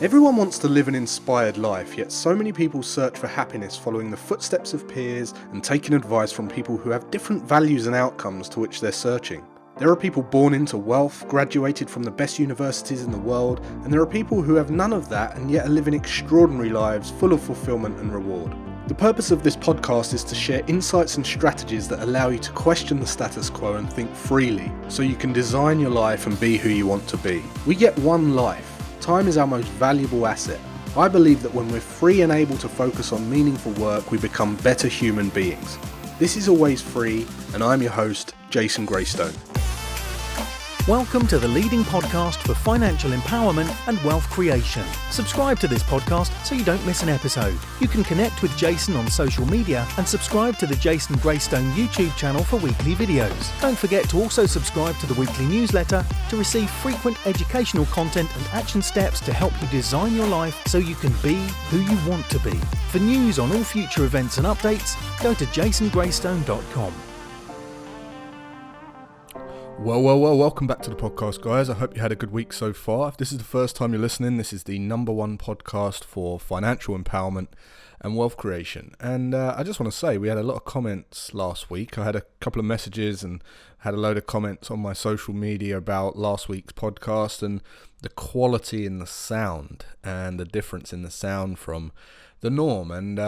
Everyone wants to live an inspired life, yet so many people search for happiness following the footsteps of peers and taking advice from people who have different values and outcomes to which they're searching. There are people born into wealth, graduated from the best universities in the world, and there are people who have none of that and yet are living extraordinary lives full of fulfillment and reward. The purpose of this podcast is to share insights and strategies that allow you to question the status quo and think freely, so you can design your life and be who you want to be. We get one life. Time is our most valuable asset. I believe that when we're free and able to focus on meaningful work, we become better human beings. This is Always Free, and I'm your host, Jason Graystone. Welcome to the leading podcast for financial empowerment and wealth creation. Subscribe to this podcast so you don't miss an episode. You can connect with Jason on social media and subscribe to the Jason Graystone YouTube channel for weekly videos. Don't forget to also subscribe to the weekly newsletter to receive frequent educational content and action steps to help you design your life so you can be who you want to be. For news on all future events and updates, go to jasongraystone.com. Well, welcome back to the podcast, guys. I hope you had a good week so far. If this is the first time you're listening, this is the number one podcast for financial empowerment and wealth creation. And I just want to say, we had a lot of comments last week. I had a couple of messages and had a load of comments on my social media about last week's podcast and the quality in the sound and the difference in the sound from the norm. And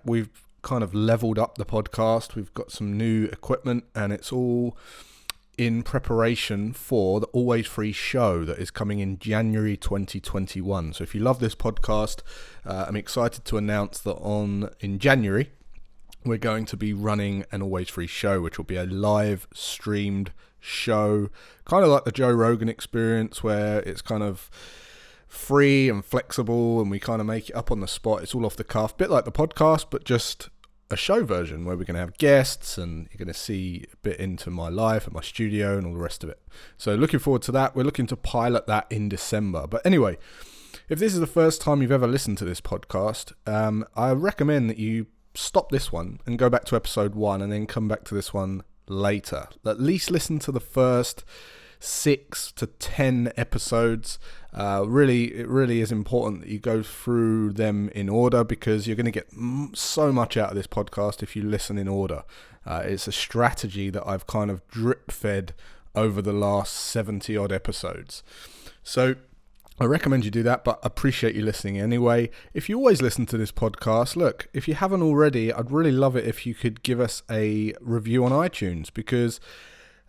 we've kind of leveled up the podcast. We've got some new equipment and it's all in preparation for the Always Free show that is coming in January 2021. So if you love this podcast, I'm excited to announce that in January, we're going to be running an Always Free show, which will be a live streamed show, kind of like the Joe Rogan experience, where it's kind of free and flexible and we kind of make it up on the spot. It's all off the cuff, bit like the podcast, but just a show version where we're going to have guests and you're going to see a bit into my life at my studio and all the rest of it. So looking forward to that. We're looking to pilot that in December. But anyway, if this is the first time you've ever listened to this podcast, I recommend that you stop this one and go back to episode 1 and then come back to this one later. At least listen to the first 6 to 10 episodes. It really is important that you go through them in order, because you're going to get so much out of this podcast if you listen in order. It's a strategy that I've kind of drip fed over the last 70 odd episodes. So I recommend you do that, but appreciate you listening anyway. If you always listen to this podcast, look, if you haven't already, I'd really love it if you could give us a review on iTunes, because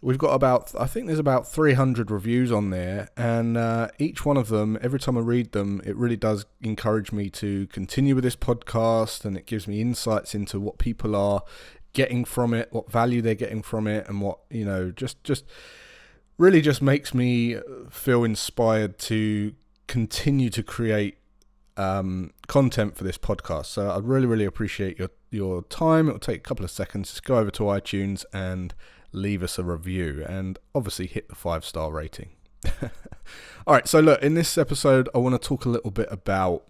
we've got I think there's about 300 reviews on there, and each one of them, every time I read them, it really does encourage me to continue with this podcast, and it gives me insights into what people are getting from it, what value they're getting from it, and what, just really just makes me feel inspired to continue to create content for this podcast. So I'd really appreciate your time. It'll take a couple of seconds. Just go over to iTunes and leave us a review, and obviously hit the 5-star rating. All right, so look, in this episode, I want to talk a little bit about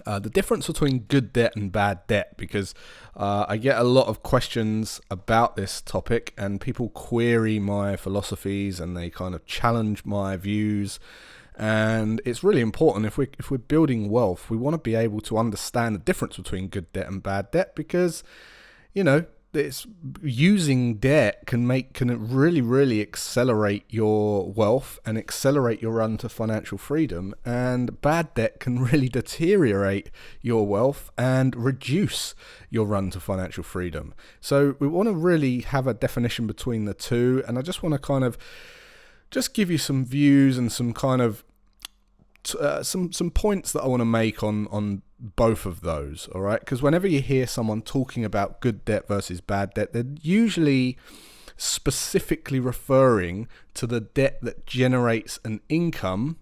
the difference between good debt and bad debt, because I get a lot of questions about this topic, and people query my philosophies and they kind of challenge my views. And it's really important, if we're building wealth, we want to be able to understand the difference between good debt and bad debt, because it's using debt can really accelerate your wealth and accelerate your run to financial freedom, and bad debt can really deteriorate your wealth and reduce your run to financial freedom. So we want to really have a definition between the two, and I just want to kind of just give you some views and some kind of some points that I want to make on both of those, all right? Because whenever you hear someone talking about good debt versus bad debt, they're usually specifically referring to the debt that generates an income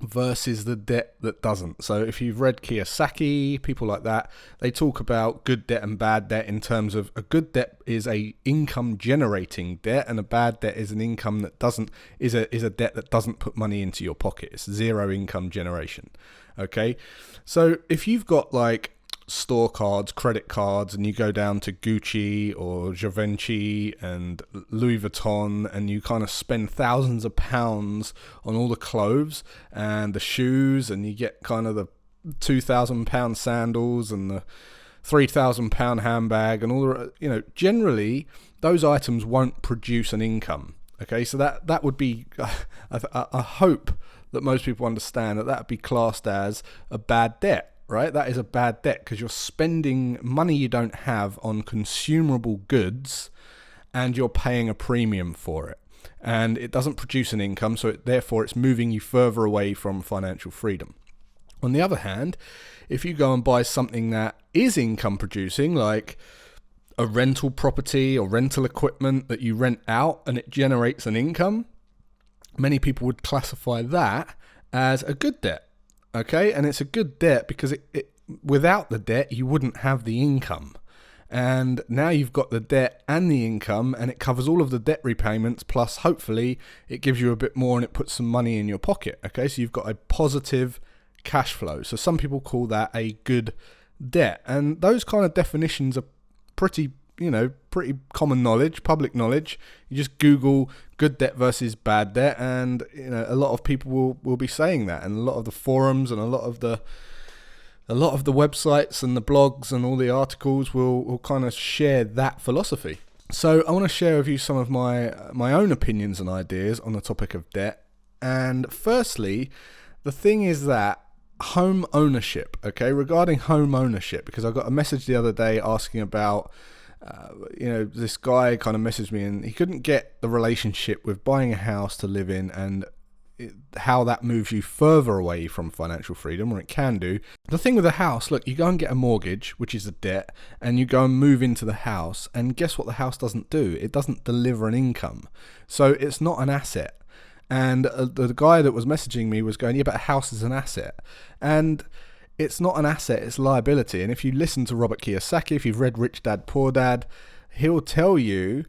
versus the debt that doesn't. So if you've read Kiyosaki, people like that, they talk about good debt and bad debt in terms of a good debt is a income generating debt, and a bad debt is an income that is a debt that doesn't put money into your pocket. It's zero income generation. Okay, so if you've got like store cards, credit cards, and you go down to Gucci or Givenchy and Louis Vuitton, and you kind of spend thousands of pounds on all the clothes and the shoes, and you get kind of the £2,000 sandals and the £3,000 handbag and all the, generally those items won't produce an income. Okay, so that would be, I hope that most people understand that would be classed as a bad debt, right? That is a bad debt because you're spending money you don't have on consumable goods and you're paying a premium for it. And it doesn't produce an income, so therefore it's moving you further away from financial freedom. On the other hand, if you go and buy something that is income producing, like a rental property or rental equipment that you rent out and it generates an income, many people would classify that as a good debt. Okay, and it's a good debt because it without the debt you wouldn't have the income. And now you've got the debt and the income, and it covers all of the debt repayments, plus hopefully it gives you a bit more and it puts some money in your pocket. Okay, so you've got a positive cash flow. So some people call that a good debt. And those kind of definitions are pretty common knowledge, public knowledge. You just Google good debt versus bad debt, and a lot of people will be saying that, and a lot of the forums and a lot of the websites and the blogs and all the articles will kind of share that philosophy. So I want to share with you some of my own opinions and ideas on the topic of debt. And firstly, the thing is that home ownership, okay, regarding home ownership, because I got a message the other day asking about this guy kind of messaged me and he couldn't get the relationship with buying a house to live in and how that moves you further away from financial freedom, or it can do. The thing with a house, look, you go and get a mortgage, which is a debt, and you go and move into the house, and guess what the house doesn't do? It doesn't deliver an income. So it's not an asset. And the guy that was messaging me was going, yeah, but a house is an asset. And it's not an asset, it's liability. And if you listen to Robert Kiyosaki, if you've read Rich Dad, Poor Dad, he'll tell you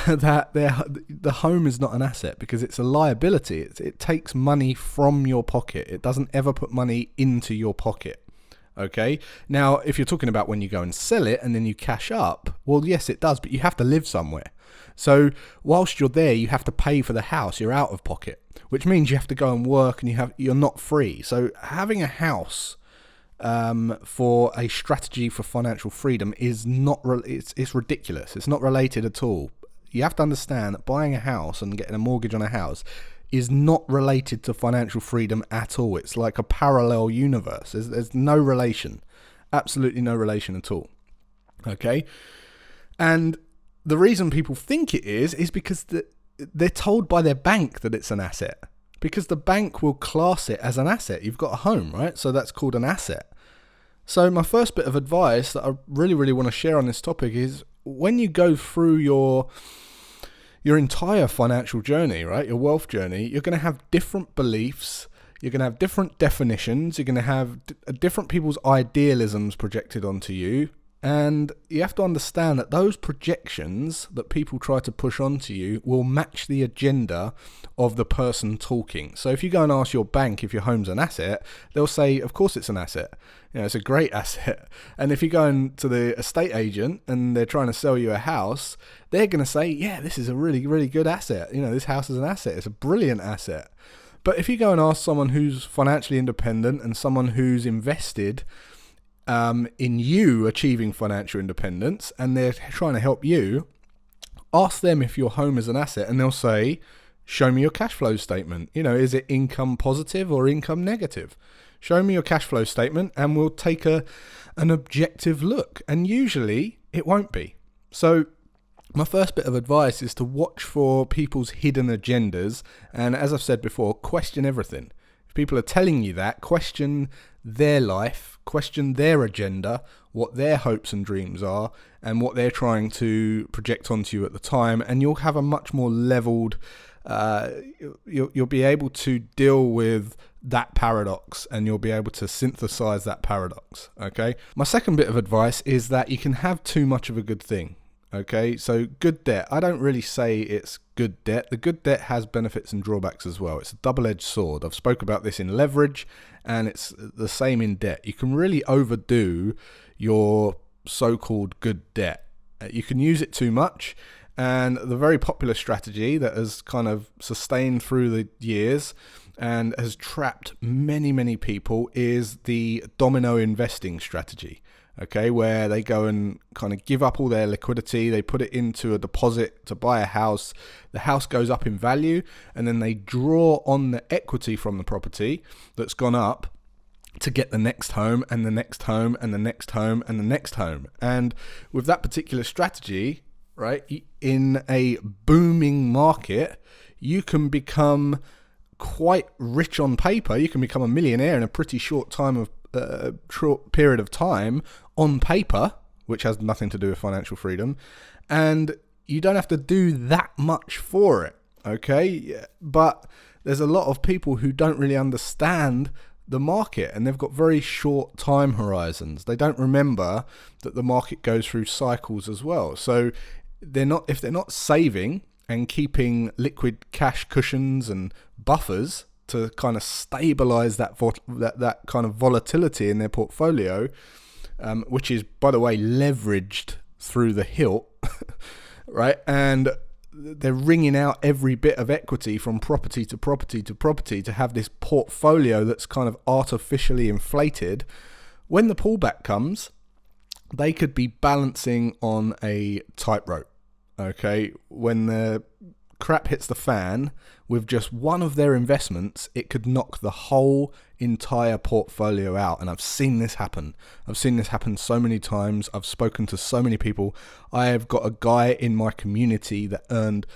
that the home is not an asset because it's a liability. It takes money from your pocket. It doesn't ever put money into your pocket. Okay? Now, if you're talking about when you go and sell it and then you cash up, well, yes, it does, but you have to live somewhere. So whilst you're there, you have to pay for the house. You're out of pocket, which means you have to go and work and you're not free. So having a house for a strategy for financial freedom is not, it's ridiculous. It's not related at all. You have to understand that buying a house and getting a mortgage on a house is not related to financial freedom at all. It's like a parallel universe. There's no relation, absolutely no relation at all. Okay? And the reason people think it is because they're told by their bank that it's an asset, because the bank will class it as an asset. You've got a home, right? So that's called an asset. So my first bit of advice that I really, really want to share on this topic is when you go through your entire financial journey, right, your wealth journey, you're going to have different beliefs, you're going to have different definitions, you're going to have different people's idealisms projected onto you, and you have to understand that those projections that people try to push onto you will match the agenda of the person talking. So if you go and ask your bank if your home's an asset, they'll say, of course it's an asset. It's a great asset. And if you go into the estate agent and they're trying to sell you a house, they're going to say, yeah, this is a really, really good asset. This house is an asset. It's a brilliant asset. But if you go and ask someone who's financially independent and someone who's invested in you achieving financial independence and they're trying to help you, ask them if your home is an asset and they'll say, show me your cash flow statement. Is it income positive or income negative? Show me your cash flow statement and we'll take an objective look. And usually it won't be. So my first bit of advice is to watch for people's hidden agendas. And as I've said before, question everything. If people are telling you that, question their life, question their agenda, what their hopes and dreams are, and what they're trying to project onto you at the time, and you'll have a much more leveled, you'll be able to deal with that paradox, and you'll be able to synthesize that paradox, okay? My second bit of advice is that you can have too much of a good thing. Okay, so good debt. I don't really say it's good debt. The good debt has benefits and drawbacks as well. It's a double-edged sword. I've spoke about this in leverage, and it's the same in debt. You can really overdo your so-called good debt. You can use it too much, and the very popular strategy that has kind of sustained through the years and has trapped many people is the domino investing strategy. Okay, where they go and kind of give up all their liquidity, they put it into a deposit to buy a house, the house goes up in value, and then they draw on the equity from the property that's gone up to get the next home and the next home and the next home and the next home. And with that particular strategy, right, in a booming market, you can become quite rich on paper. You can become a millionaire in a pretty short period of time on paper, which has nothing to do with financial freedom, and you don't have to do that much for it. Okay, but there's a lot of people who don't really understand the market, and they've got very short time horizons. They don't remember that the market goes through cycles as well. So if they're not saving and keeping liquid cash cushions and buffers to kind of stabilize that kind of volatility in their portfolio, which is, by the way, leveraged through the hilt, right? And they're wringing out every bit of equity from property to property to property to have this portfolio that's kind of artificially inflated. When the pullback comes, they could be balancing on a tightrope. Okay, when the crap hits the fan, with just one of their investments, it could knock the whole entire portfolio out. And I've seen this happen. I've seen this happen so many times. I've spoken to so many people. I have got a guy in my community that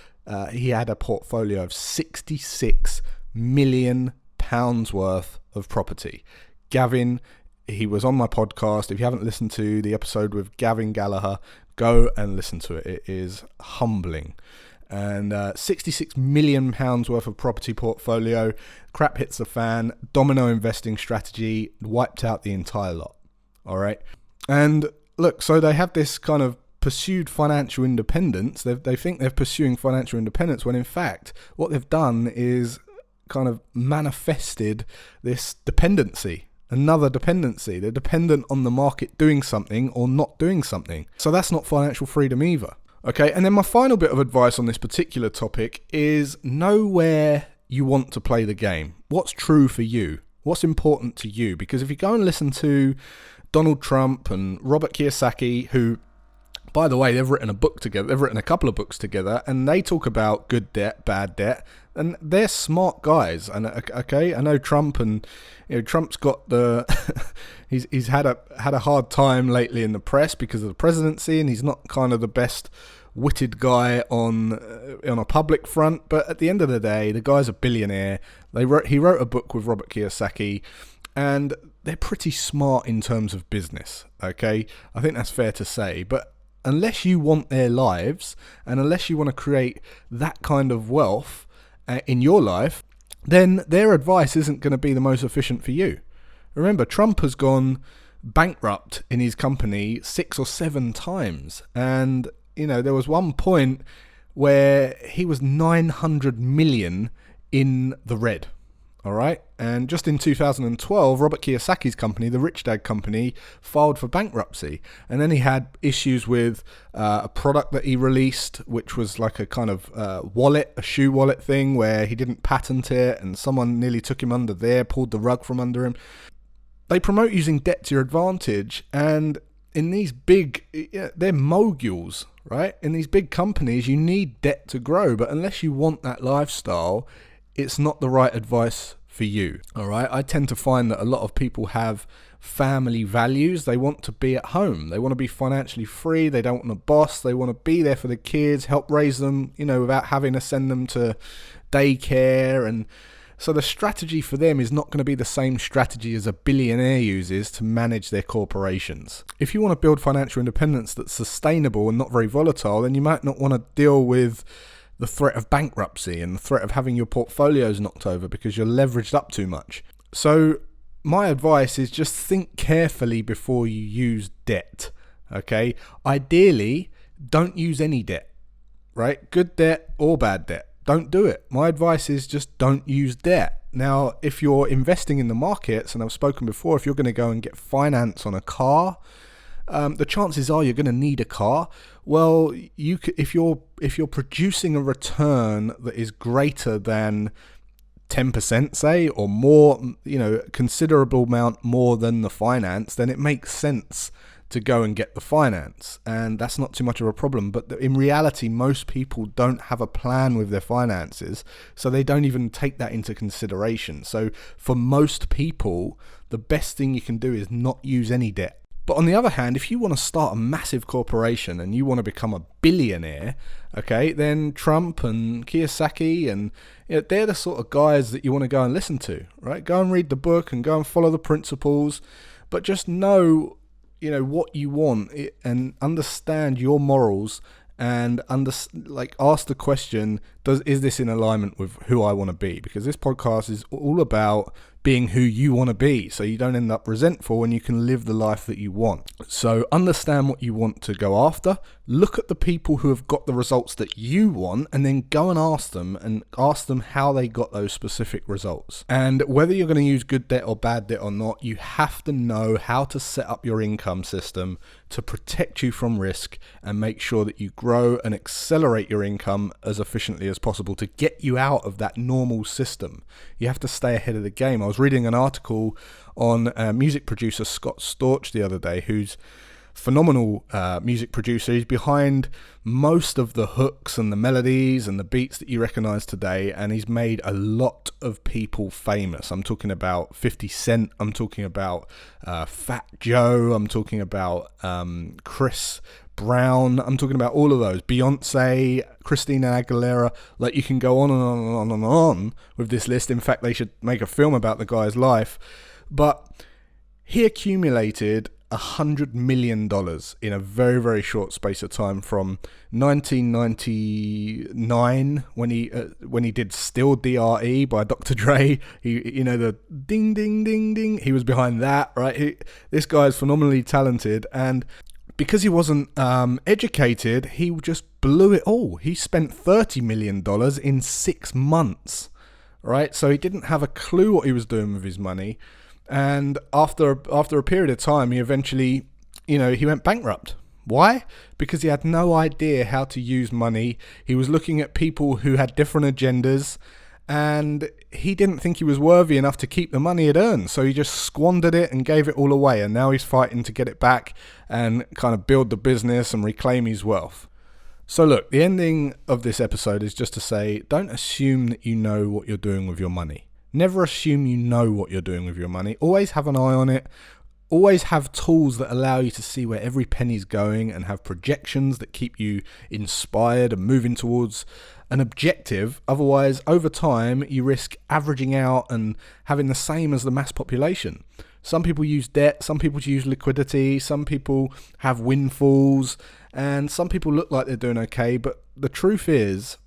he had a portfolio of £66 million worth of property. Gavin, he was on my podcast. If you haven't listened to the episode with Gavin Gallagher, go and listen to it. It is humbling. And £66 million worth of property portfolio, crap hits the fan, domino investing strategy, wiped out the entire lot. All right. And look, so they have this kind of pursued financial independence. They think they're pursuing financial independence when in fact what they've done is kind of manifested this dependency. Another dependency. They're dependent on the market doing something or not doing something. So that's not financial freedom either. Okay, and then my final bit of advice on this particular topic is know where you want to play the game. What's true for you? What's important to you? Because if you go and listen to Donald Trump and Robert Kiyosaki, who, by the way, they've written a book together, they've written a couple of books together, and they talk about good debt, bad debt, and they're smart guys. And okay, I know Trump, and Trump's got the he's had a hard time lately in the press because of the presidency, and he's not kind of the best witted guy on a public front. But at the end of the day, the guy's a billionaire. He wrote a book with Robert Kiyosaki, and they're pretty smart in terms of business. Okay, I think that's fair to say, but unless you want their lives and unless you want to create that kind of wealth in your life, then their advice isn't going to be the most efficient for you. Remember, Trump has gone bankrupt in his company 6 or 7 times. And, there was one point where he was 900 million in the red. All right. And just in 2012, Robert Kiyosaki's company, the Rich Dad Company, filed for bankruptcy. And then he had issues with a product that he released, which was like a kind of wallet, a shoe wallet thing where he didn't patent it. And someone nearly took him under there, pulled the rug from under him. They promote using debt to your advantage. And in these they're moguls, right? In these big companies, you need debt to grow. But unless you want that lifestyle, it's not the right advice for you. All right. I tend to find that a lot of people have family values. They want to be at home. They want to be financially free. They don't want a boss. They want to be there for the kids, help raise them, without having to send them to daycare. And so the strategy for them is not going to be the same strategy as a billionaire uses to manage their corporations. If you want to build financial independence that's sustainable and not very volatile, then you might not want to deal with the threat of bankruptcy and the threat of having your portfolios knocked over because you're leveraged up too much. So my advice is just think carefully before you use debt. Okay. Ideally, don't use any debt, right? Good debt or bad debt. Don't do it. My advice is just don't use debt. Now, if you're investing in the markets, and I've spoken before, if you're going to go and get finance on a car, the chances are you're going to need a car. Well, if you're producing a return that is greater than 10%, say, or more, considerable amount more than the finance, then it makes sense to go and get the finance, and that's not too much of a problem. But in reality, most people don't have a plan with their finances, so they don't even take that into consideration. So for most people, the best thing you can do is not use any debt. But on the other hand, if you want to start a massive corporation and you want to become a billionaire, okay, then Trump and Kiyosaki and they're the sort of guys that you want to go and listen to, right? Go and read the book and go and follow the principles, but just know what you want and understand your morals, and ask the question, is this in alignment with who I want to be? Because this podcast is all about being who you want to be, so you don't end up resentful and you can live the life that you want. So understand what you want to go after, look at the people who have got the results that you want, and then go and ask them how they got those specific results. And whether you're going to use good debt or bad debt or not, you have to know how to set up your income system to protect you from risk and make sure that you grow and accelerate your income as efficiently as possible to get you out of that normal system. You have to stay ahead of the game. I was reading an article on music producer Scott Storch the other day, who's phenomenal music producer. He's behind most of the hooks and the melodies and the beats that you recognize today, and he's made a lot of people famous. I'm talking about 50 Cent, I'm talking about Fat Joe, I'm talking about Chris Brown, I'm talking about all of those, Beyonce, Christina Aguilera. Like, you can go on and on and on and on with this list. In fact, they should make a film about the guy's life. But he accumulated $100 million in a very, very short space of time, from 1999 when he did Still DRE by Dr. Dre. The ding ding ding ding, he was behind that, right? This guy is phenomenally talented, and because he wasn't educated, he just blew it all. He spent $30 million in 6 months, right? So he didn't have a clue what he was doing with his money. And after a period of time, he eventually, he went bankrupt. Why? Because he had no idea how to use money. He was looking at people who had different agendas, and he didn't think he was worthy enough to keep the money he'd earned. So he just squandered it and gave it all away. And now he's fighting to get it back and kind of build the business and reclaim his wealth. So look, the ending of this episode is just to say, don't assume that you know what you're doing with your money. Never assume you know what you're doing with your money. Always have an eye on it. Always have tools that allow you to see where every penny's going, and have projections that keep you inspired and moving towards an objective. Otherwise, over time, you risk averaging out and having the same as the mass population. Some people use debt, some people use liquidity, some people have windfalls, and some people look like they're doing okay. But the truth is,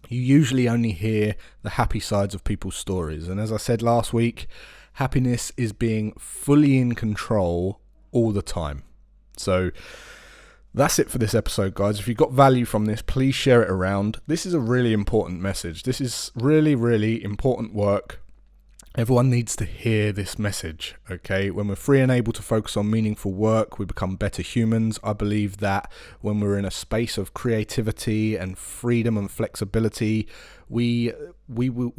you usually only hear the happy sides of people's stories. And as I said last week, happiness is being fully in control all the time. So that's it for this episode, guys. If you got value from this, please share it around. This is a really important message. This is really, really important work. Everyone needs to hear this message, okay? When we're free and able to focus on meaningful work, we become better humans. I believe that when we're in a space of creativity and freedom and flexibility, we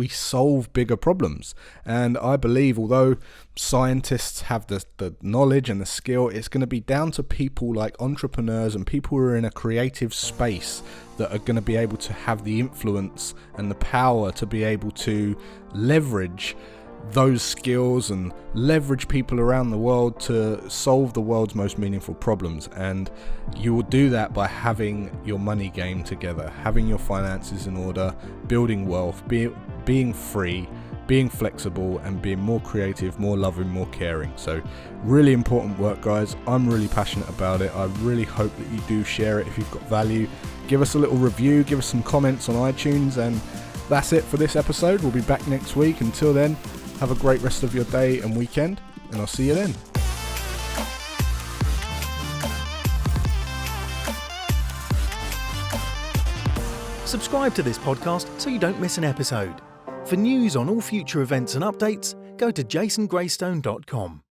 solve bigger problems. And I believe, although scientists have the knowledge and the skill, it's going to be down to people like entrepreneurs and people who are in a creative space that are going to be able to have the influence and the power to be able to leverage those skills and leverage people around the world to solve the world's most meaningful problems. And you will do that by having your money game together, having your finances in order, building wealth, being free, being flexible, and being more creative, more loving, more caring. So really important work, guys. I'm really passionate about it. I really hope that you do share it if you've got value. Give us a little review, give us some comments on iTunes, and that's it for this episode. We'll be back next week. Until then, have a great rest of your day and weekend, and I'll see you then. Subscribe to this podcast so you don't miss an episode. For news on all future events and updates, go to jasongraystone.com.